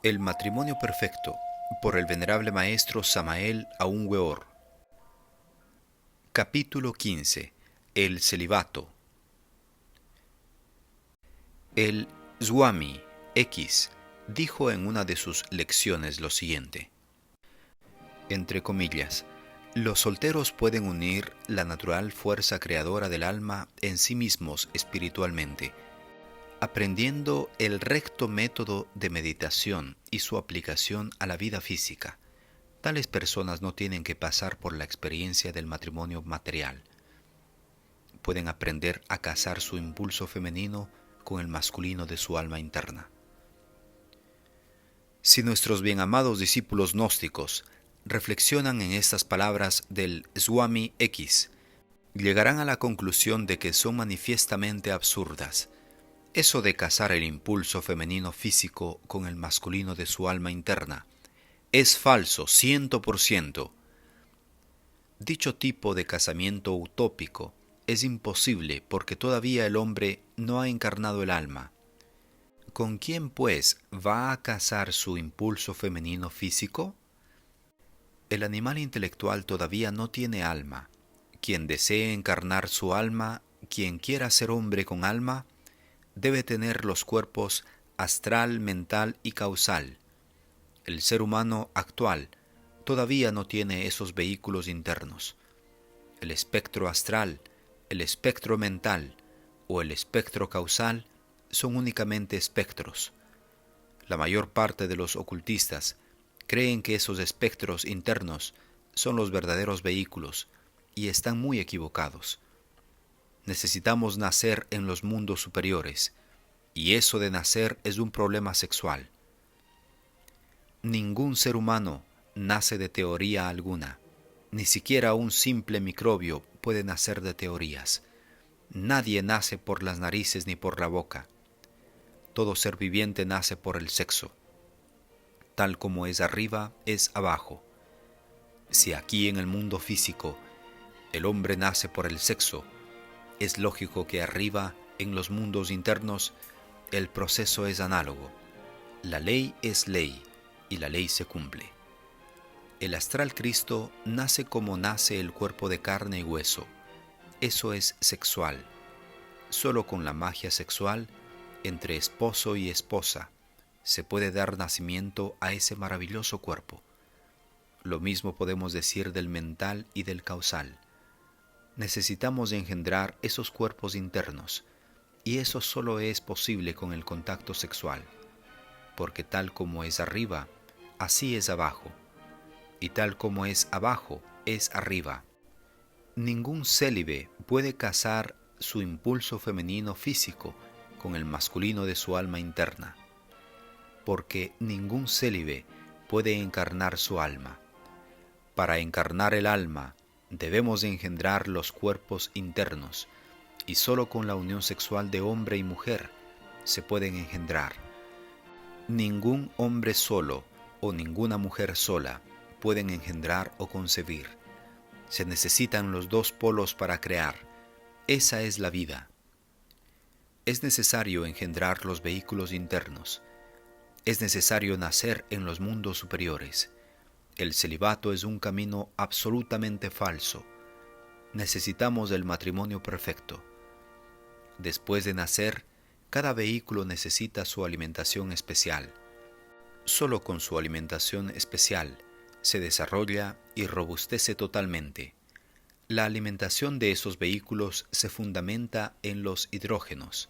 El matrimonio perfecto, por el venerable maestro Samael Aun Weor. Capítulo 15. El celibato. El Swami X dijo en una de sus lecciones lo siguiente, entre comillas, los solteros pueden unir la natural fuerza creadora del alma en sí mismos espiritualmente, aprendiendo el recto método de meditación y su aplicación a la vida física. Tales personas no tienen que pasar por la experiencia del matrimonio material. Pueden aprender a casar su impulso femenino con el masculino de su alma interna. Si nuestros bien amados discípulos gnósticos reflexionan en estas palabras del Swami X, llegarán a la conclusión de que son manifiestamente absurdas. Eso de casar el impulso femenino físico con el masculino de su alma interna es falso 100%. Dicho tipo de casamiento utópico es imposible porque todavía el hombre no ha encarnado el alma. ¿Con quién, pues, va a casar su impulso femenino físico? El animal intelectual todavía no tiene alma. Quien desee encarnar su alma, quien quiera ser hombre con alma, debe tener los cuerpos astral, mental y causal. El ser humano actual todavía no tiene esos vehículos internos. El espectro astral, el espectro mental o el espectro causal son únicamente espectros. La mayor parte de los ocultistas creen que esos espectros internos son los verdaderos vehículos y están muy equivocados. Necesitamos nacer en los mundos superiores, y eso de nacer es un problema sexual. Ningún ser humano nace de teoría alguna, ni siquiera un simple microbio puede nacer de teorías. Nadie nace por las narices ni por la boca. Todo ser viviente nace por el sexo. Tal como es arriba, es abajo. Si aquí en el mundo físico el hombre nace por el sexo, es lógico que arriba, en los mundos internos, el proceso es análogo. La ley es ley y la ley se cumple. El astral Cristo nace como nace el cuerpo de carne y hueso. Eso es sexual. Solo con la magia sexual, entre esposo y esposa, se puede dar nacimiento a ese maravilloso cuerpo. Lo mismo podemos decir del mental y del causal. Necesitamos engendrar esos cuerpos internos, y eso solo es posible con el contacto sexual, porque tal como es arriba, así es abajo, y tal como es abajo, es arriba. Ningún célibe puede casar su impulso femenino físico con el masculino de su alma interna, porque ningún célibe puede encarnar su alma. Para encarnar el alma, debemos engendrar los cuerpos internos, y solo con la unión sexual de hombre y mujer se pueden engendrar. Ningún hombre solo o ninguna mujer sola pueden engendrar o concebir. Se necesitan los dos polos para crear. Esa es la vida. Es necesario engendrar los vehículos internos. Es necesario nacer en los mundos superiores. El celibato es un camino absolutamente falso. Necesitamos el matrimonio perfecto. Después de nacer, cada vehículo necesita su alimentación especial. Solo con su alimentación especial se desarrolla y robustece totalmente. La alimentación de esos vehículos se fundamenta en los hidrógenos.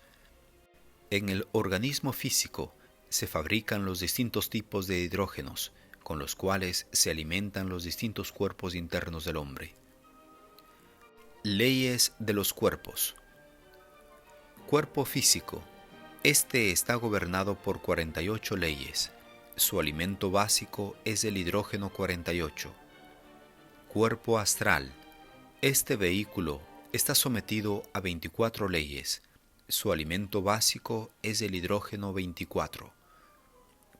En el organismo físico se fabrican los distintos tipos de hidrógenos, con los cuales se alimentan los distintos cuerpos internos del hombre. Leyes de los cuerpos. Cuerpo físico. Este está gobernado por 48 leyes. Su alimento básico es el hidrógeno 48. Cuerpo astral. Este vehículo está sometido a 24 leyes. Su alimento básico es el hidrógeno 24.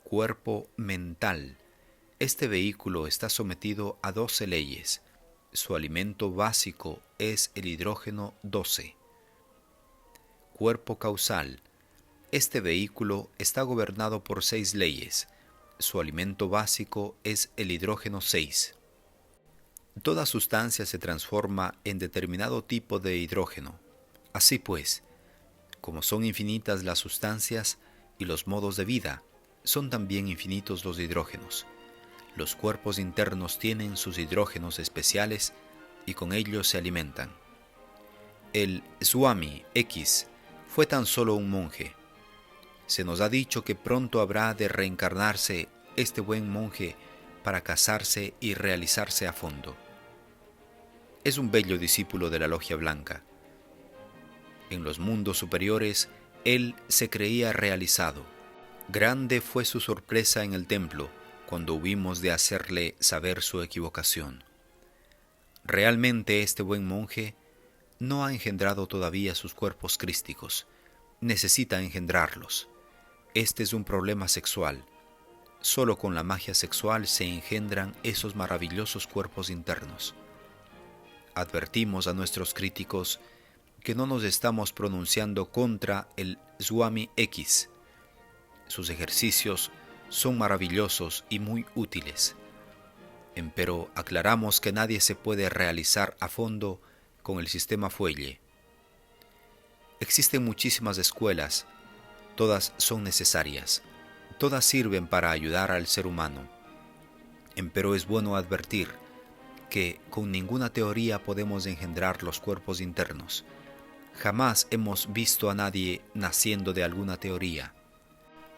Cuerpo mental. Este vehículo está sometido a 12 leyes. Su alimento básico es el hidrógeno 12. Cuerpo causal. Este vehículo está gobernado por 6 leyes. Su alimento básico es el hidrógeno 6. Toda sustancia se transforma en determinado tipo de hidrógeno. Así pues, como son infinitas las sustancias y los modos de vida, son también infinitos los hidrógenos. Los cuerpos internos tienen sus hidrógenos especiales y con ellos se alimentan. El Swami X fue tan solo un monje. Se nos ha dicho que pronto habrá de reencarnarse este buen monje para casarse y realizarse a fondo. Es un bello discípulo de la Logia Blanca. En los mundos superiores, él se creía realizado. Grande fue su sorpresa en el templo cuando hubimos de hacerle saber su equivocación. Realmente este buen monje no ha engendrado todavía sus cuerpos crísticos. Necesita engendrarlos. Este es un problema sexual. Solo con la magia sexual se engendran esos maravillosos cuerpos internos. Advertimos a nuestros críticos que no nos estamos pronunciando contra el Swami X. Sus ejercicios son maravillosos y muy útiles. Empero aclaramos que nadie se puede realizar a fondo con el sistema Fuelle. Existen muchísimas escuelas, todas son necesarias, todas sirven para ayudar al ser humano. Empero es bueno advertir que con ninguna teoría podemos engendrar los cuerpos internos. Jamás hemos visto a nadie naciendo de alguna teoría.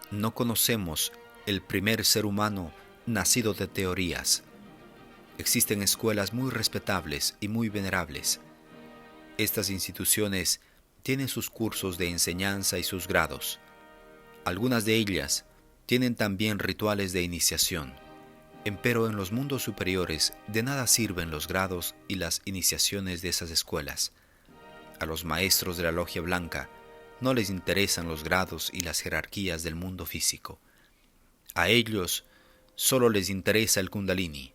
No conocemos el primer ser humano nacido de teorías. Existen escuelas muy respetables y muy venerables. Estas instituciones tienen sus cursos de enseñanza y sus grados. Algunas de ellas tienen también rituales de iniciación. Empero en los mundos superiores de nada sirven los grados y las iniciaciones de esas escuelas. A los maestros de la Logia Blanca no les interesan los grados y las jerarquías del mundo físico. A ellos solo les interesa el Kundalini.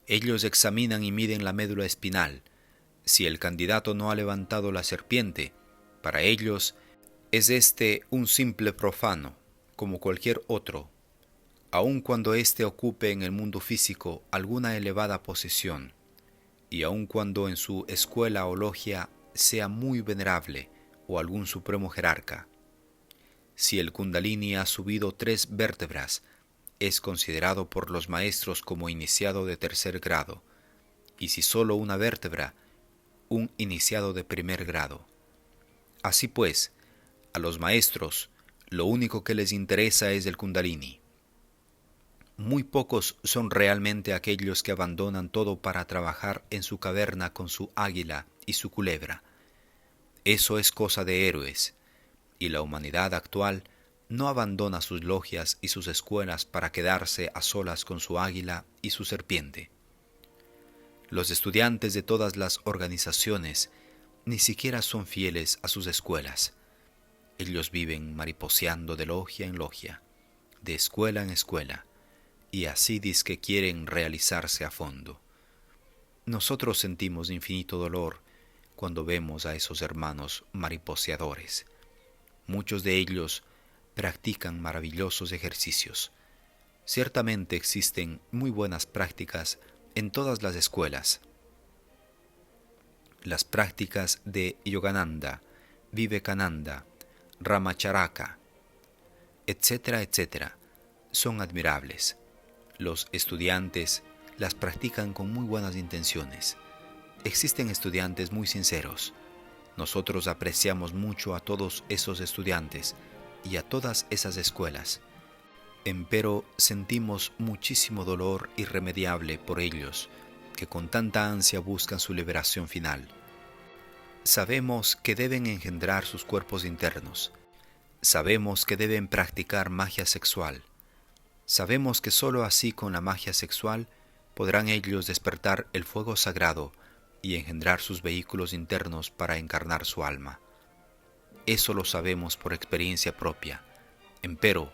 Ellos examinan y miden la médula espinal. Si el candidato no ha levantado la serpiente, para ellos es este un simple profano, como cualquier otro, aun cuando éste ocupe en el mundo físico alguna elevada posición, y aun cuando en su escuela o logia sea muy venerable o algún supremo jerarca. Si el Kundalini ha subido 3 vértebras, es considerado por los maestros como iniciado de tercer grado, y si solo una vértebra, un iniciado de primer grado. Así pues, a los maestros lo único que les interesa es el Kundalini. Muy pocos son realmente aquellos que abandonan todo para trabajar en su caverna con su águila y su culebra. Eso es cosa de héroes, y la humanidad actual no abandona sus logias y sus escuelas para quedarse a solas con su águila y su serpiente. Los estudiantes de todas las organizaciones ni siquiera son fieles a sus escuelas. Ellos viven mariposeando de logia en logia, de escuela en escuela, y así dizque quieren realizarse a fondo. Nosotros sentimos infinito dolor cuando vemos a esos hermanos mariposeadores. Muchos de ellos practican maravillosos ejercicios. Ciertamente existen muy buenas prácticas en todas las escuelas. Las prácticas de Yogananda, Vivekananda, Ramacharaka, etcétera, etcétera, son admirables. Los estudiantes las practican con muy buenas intenciones. Existen estudiantes muy sinceros. Nosotros apreciamos mucho a todos esos estudiantes y a todas esas escuelas. Empero sentimos muchísimo dolor irremediable por ellos, que con tanta ansia buscan su liberación final. Sabemos que deben engendrar sus cuerpos internos. Sabemos que deben practicar magia sexual. Sabemos que sólo así con la magia sexual podrán ellos despertar el fuego sagrado y engendrar sus vehículos internos para encarnar su alma. Eso lo sabemos por experiencia propia. Empero,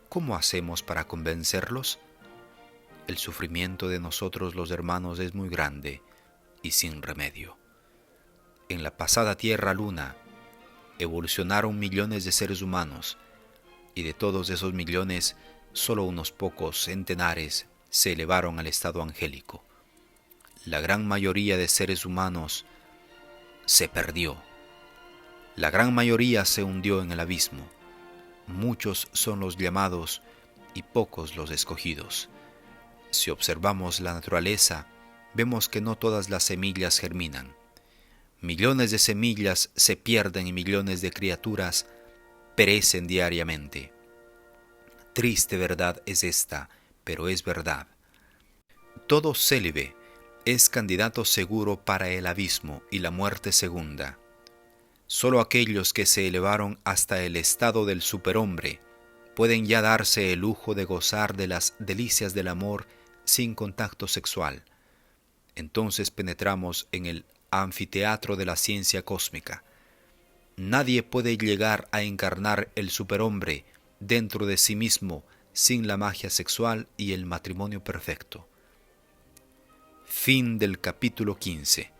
¿cómo hacemos para convencerlos? El sufrimiento de nosotros los hermanos es muy grande y sin remedio. En la pasada Tierra-Luna evolucionaron millones de seres humanos, y de todos esos millones Solo unos pocos centenares se elevaron al estado angélico. La gran mayoría de seres humanos se perdió. La gran mayoría se hundió en el abismo. Muchos son los llamados y pocos los escogidos. Si observamos la naturaleza, vemos que no todas las semillas germinan. Millones de semillas se pierden y millones de criaturas perecen diariamente. Triste verdad es esta, pero es verdad. Todo célibe es candidato seguro para el abismo y la muerte segunda. Solo aquellos que se elevaron hasta el estado del superhombre pueden ya darse el lujo de gozar de las delicias del amor sin contacto sexual. Entonces penetramos en el anfiteatro de la ciencia cósmica. Nadie puede llegar a encarnar el superhombre dentro de sí mismo sin la magia sexual y el matrimonio perfecto. Fin del capítulo 15.